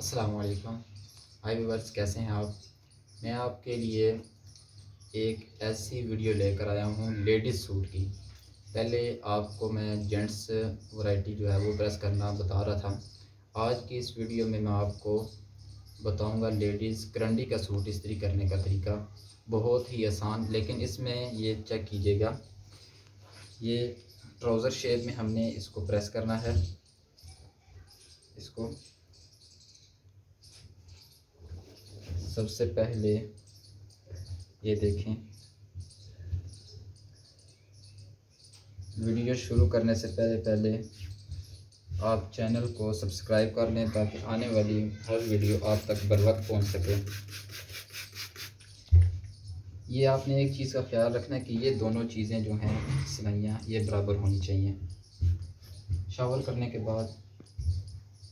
अस्सलाम वालेकुम। हाय व्यूअर्स, कैसे हैं आप। मैं आपके लिए एक ऐसी वीडियो लेकर आया हूँ लेडीज़ सूट की। पहले आपको मैं जेंट्स वैरायटी जो है वो प्रेस करना बता रहा था। आज की इस वीडियो में मैं आपको बताऊंगा लेडीज़ करंडी का सूट इस्त्री करने का तरीका। बहुत ही आसान, लेकिन इसमें ये चेक कीजिएगा, ये ट्राउज़र शेप में हमने इसको प्रेस करना है। इसको सबसे पहले ये देखें, वीडियो शुरू करने से पहले आप चैनल को सब्सक्राइब कर लें ताकि आने वाली हर वीडियो आप तक बर वक्त पहुँच सके। ये आपने एक चीज़ का ख्याल रखना है कि ये दोनों चीज़ें जो हैं सिलाइयाँ ये बराबर होनी चाहिए। शावर करने के बाद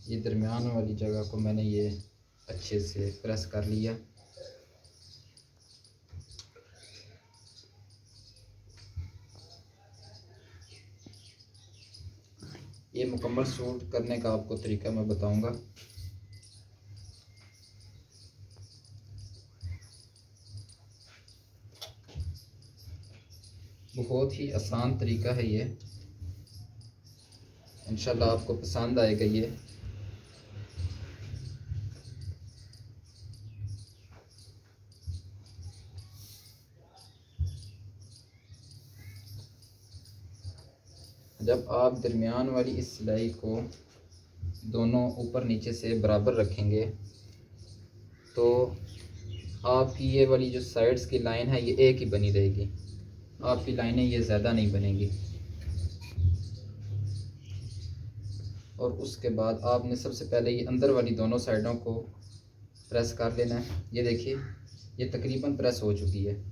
ये दरमियान वाली जगह को मैंने ये अच्छे से प्रेस कर लिया। ये मुकम्मल सूट करने का आपको तरीका मैं बताऊंगा। बहुत ही आसान तरीका है ये, इंशाल्लाह आपको पसंद आएगा ये। जब आप दरमियान वाली इस सिलाई को दोनों ऊपर नीचे से बराबर रखेंगे तो आपकी ये वाली जो साइड्स की लाइन है ये एक ही बनी रहेगी, आपकी लाइनें ये ज़्यादा नहीं बनेंगी। और उसके बाद आपने सबसे पहले ये अंदर वाली दोनों साइडों को प्रेस कर लेना है। ये देखिए, ये तकरीबन प्रेस हो चुकी है।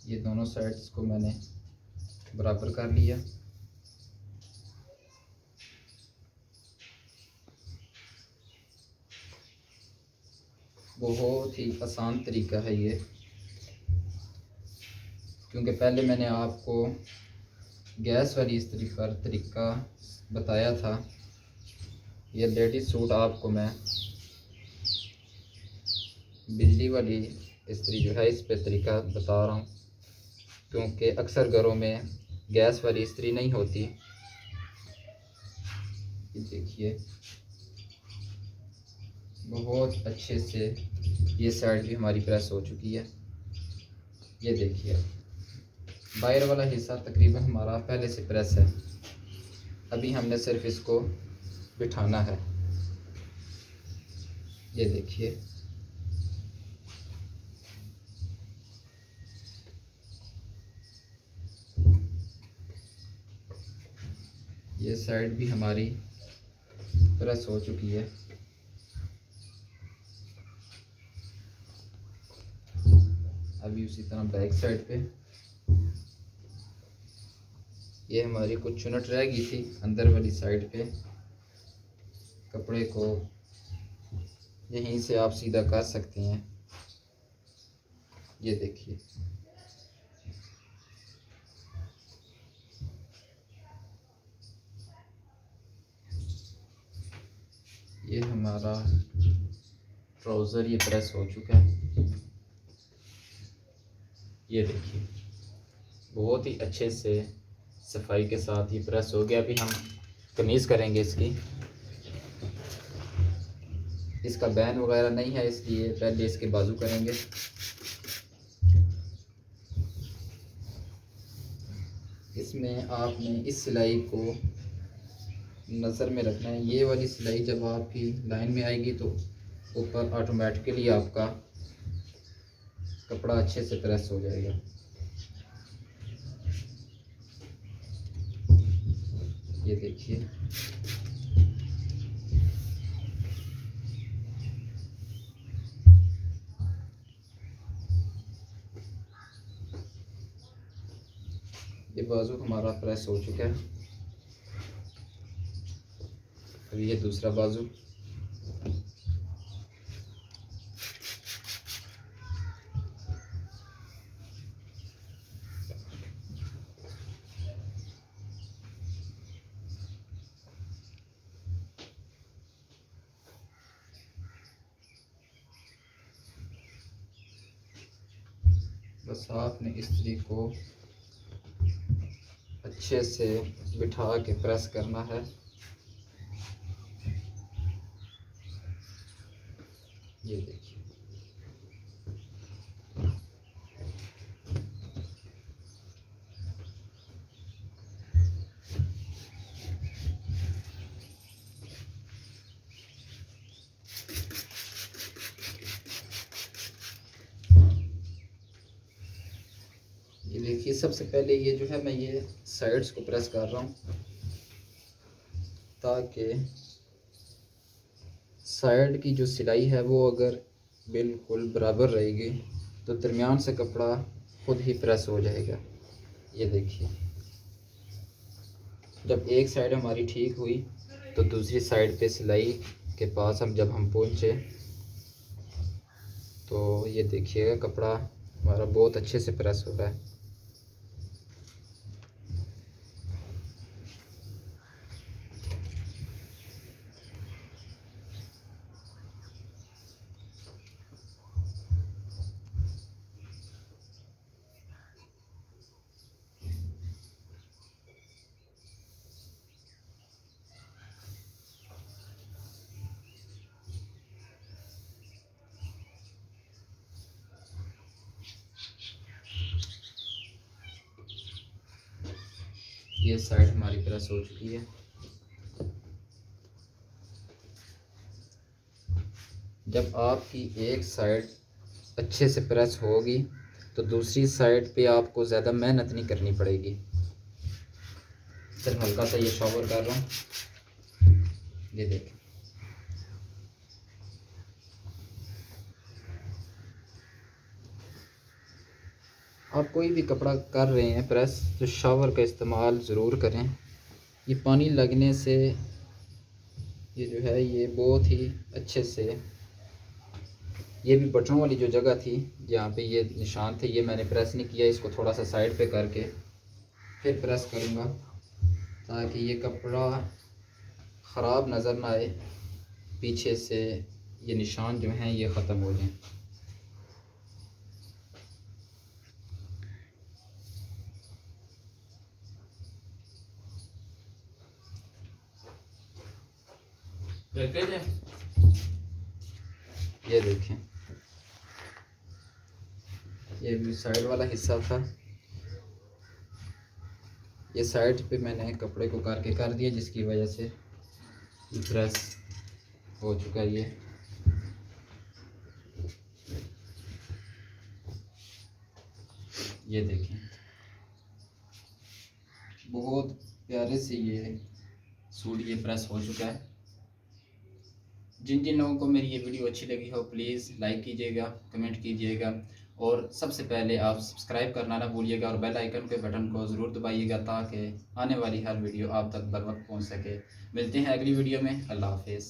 ये दोनों साइड्स को मैंने बराबर कर लिया। बहुत ही आसान तरीका है ये, क्योंकि पहले मैंने आपको गैस वाली इस्त्री का तरीका बताया था। ये लेडीज़ सूट आपको मैं बिजली वाली इस्त्री जो है इस पे तरीका बता रहा हूँ, क्योंकि अक्सर घरों में गैस वाली इस्त्री नहीं होती। ये देखिए, बहुत अच्छे से ये साइड भी हमारी प्रेस हो चुकी है। ये देखिए, बाहर वाला हिस्सा तकरीबन हमारा पहले से प्रेस है। अभी हमने सिर्फ इसको बिठाना है। ये देखिए, ये साइड भी हमारी प्रेस हो चुकी है। अभी उसी तरह बैक साइड पे ये हमारी कुछ चुनट रह गई थी अंदर वाली साइड पे। कपड़े को यहीं से आप सीधा कर सकते हैं। ये देखिए, ये हमारा ट्राउज़र ये प्रेस हो चुका है। ये देखिए, बहुत ही अच्छे से सफाई के साथ ये प्रेस हो गया। अभी हम कमीज़ करेंगे इसका बैन वगैरह नहीं है, इसलिए पहले इसके बाजू करेंगे। इसमें आपने इस सिलाई को नज़र में रखना है। ये वाली सिलाई जब आपकी लाइन में आएगी तो ऊपर ऑटोमेटिकली आपका कपड़ा अच्छे से प्रेस हो जाएगा। ये देखिए, ये बाजू हमारा प्रेस हो चुका है। अभी ये दूसरा बाजू। बस आपने इस्त्री को अच्छे से बिठा के प्रेस करना है। ये देखिए, ये देखिए सबसे पहले ये जो है मैं ये साइड्स को प्रेस कर रहा हूँ ताकि साइड की जो सिलाई है वो अगर बिल्कुल बराबर रहेगी तो दरमियान से कपड़ा खुद ही प्रेस हो जाएगा। ये देखिए, जब एक साइड हमारी ठीक हुई तो दूसरी साइड पे सिलाई के पास जब हम पहुँचे तो ये देखिएगा कपड़ा हमारा बहुत अच्छे से प्रेस हो रहा है। ये साइड हमारी प्रेस हो चुकी है। जब आपकी एक साइड अच्छे से प्रेस होगी तो दूसरी साइड पे आपको ज़्यादा मेहनत नहीं करनी पड़ेगी। सिर्फ हल्का सा ये शॉवर कर रहा हूँ, ये देखें। आप कोई भी कपड़ा कर रहे हैं प्रेस तो शॉवर का इस्तेमाल ज़रूर करें। ये पानी लगने से ये जो है ये बहुत ही अच्छे से, ये भी बटनों वाली जो जगह थी जहाँ पे ये निशान थे ये मैंने प्रेस नहीं किया, इसको थोड़ा सा साइड पे करके फिर प्रेस करूँगा ताकि ये कपड़ा ख़राब नज़र ना आए, पीछे से ये निशान जो हैं ये ख़त्म हो जाएं। ये देखें, ये भी साइड वाला हिस्सा था, ये साइड पे मैंने कपड़े को करके कर दिया जिसकी वजह से प्रेस हो चुका है। ये देखें बहुत प्यारे से ये सूट ये प्रेस हो चुका है। जिन जिन लोगों को मेरी ये वीडियो अच्छी लगी हो प्लीज़ लाइक कीजिएगा, कमेंट कीजिएगा और सबसे पहले आप सब्सक्राइब करना ना भूलिएगा और बेल आइकन के बटन को ज़रूर दबाइएगा ताकि आने वाली हर वीडियो आप तक बर वक्त पहुँच सके। मिलते हैं अगली वीडियो में। अल्लाह हाफिज़।